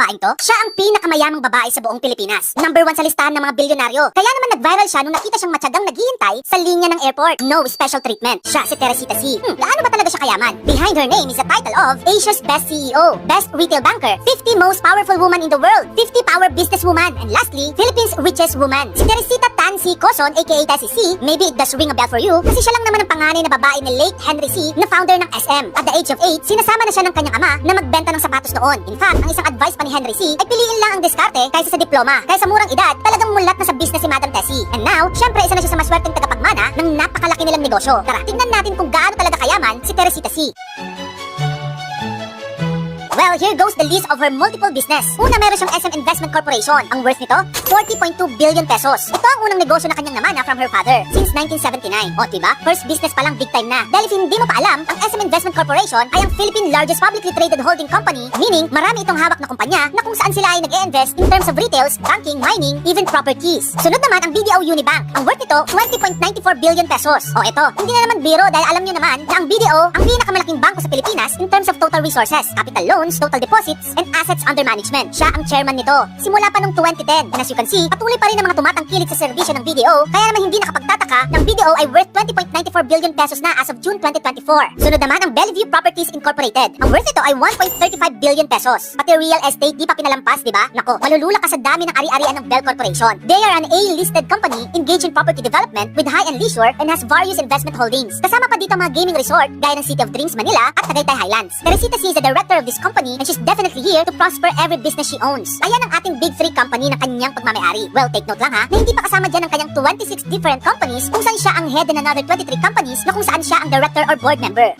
babaeng to? Siya ang pinakamayamang babae sa buong Pilipinas. Number 1 sa listahan ng mga bilyonaryo. Kaya naman nag-viral siya nung nakita siyang matyagang naghihintay sa linya ng airport. No special treatment. Siya si Teresita C. Gaano ba talaga siya kayaman? Behind her name is the title of Asia's Best CEO, Best Retail Banker, 50 Most Powerful Woman in the World, 50 Power Businesswoman, and lastly, Philippines Richest Woman. Si Teresita Tan C. Coson, aka Tessie C, maybe it does ring a bell for you kasi siya lang naman ang panganay na babae ni late Henry C. na founder ng SM. At the age of 8, sinasama na siya ng kanyang ama na magbenta ng sapatos noon. In fact, ang isang advice pa ni Henry C. ay piliin lang ang diskarte kaysa sa diploma. Kaya sa murang edad, talagang mulat na sa business si Madam Tessie. And now, syempre isa na siya sa maswerteng tagapagmana ng napakalaki nilang negosyo. Tara, tingnan natin kung gaano talaga kayaman si Teresita C. Well, here goes the list of her multiple business. Una, meron siyang SM Investment Corporation. Ang worth nito, 40.2 billion pesos. Ito ang unang negosyo na kanyang namana from her father since 1979. O, diba? First business pa lang big time na. Dahil if hindi mo pa alam, ang SM Investment Corporation ay ang Philippine largest publicly traded holding company, meaning marami itong hawak na kumpanya na kung saan sila ay nag-e-invest in terms of retails, banking, mining, even properties. Sunod naman ang BDO Unibank. Ang worth nito, 20.94 billion pesos. O, ito, hindi na naman biro dahil alam nyo naman na ang BDO ang pinakamalaking bangko sa Pilipinas in terms of total resources, capital loans, total deposits, and assets under management. Siya ang chairman nito. Simula pa noong 2010. And as you can see, patuloy pa rin ang mga tumatangkilik sa serbisyo ng BDO, kaya naman hindi nakapagtataka ng BDO ay worth 20.94 billion pesos na as of June 2024. Sunod naman ang Bellevue Properties Incorporated. Ang worth nito ay 1.35 billion pesos. Pati real estate di pa pinalampas, di ba? Nako, malulula ka sa dami ng ari-arian ng Bell Corporation. They are an A-listed company engaged in property development with high-end leisure and has various investment holdings. Kasama pa dito mga gaming resort gaya ng City of Dreams Manila at Tagaytay Highlands. Teresita C is the director of this company and she's definitely here to prosper every business she owns. Ayan ang ating big 3 company na kanyang pagmamayari. Well, take note lang ha, na hindi pa kasama dyan ang kanyang 26 different companies kung saan siya ang head in another 23 companies na kung saan siya ang director or board member.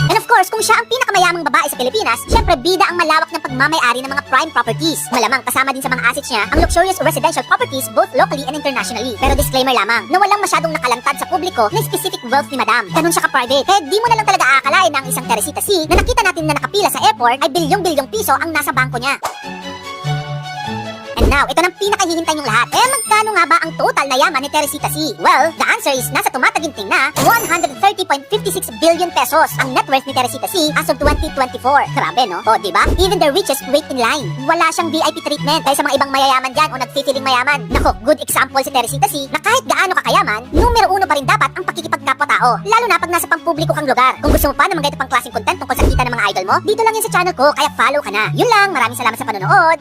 And of course, kung siya ang pinakamayamang babae sa Pilipinas, syempre bida ang malawak ng pagmamayari ng mga prime properties. Malamang kasama din sa mga assets niya ang luxurious residential properties both locally and internationally. Pero disclaimer lamang, na walang masyadong nakalantad sa publiko na specific wealth ni Madam. Ganun siya ka-private. Kaya di mo na lang talaga aakalain na ang isang Teresita C na nakita natin na nakapila sa airport ay bilyong-bilyong piso ang nasa bangko niya. And now, ito ng pinakahihintay niyong lahat. Magkano nga ba ang total na yaman ni Teresita C? Well, the answer is nasa tumataginting na 130.56 billion pesos ang net worth ni Teresita C as of 2024. Grabe, no? O, diba? Even the richest wait in line. Wala siyang VIP treatment kaya sa mga ibang mayayaman dyan o nag-feeling mayaman. Nako, good example si Teresita C na kahit gaano kakayaman, numero 1 pa rin dapat ang pakikipagkapwa-tao. Lalo na pag nasa pampubliko kang lugar. Kung gusto mo pa naman ganito pang klaseng content tungkol sa kita ng mga idol mo, dito lang yan sa channel ko, kaya follow ka na. Yun lang, maraming salamat sa panonood.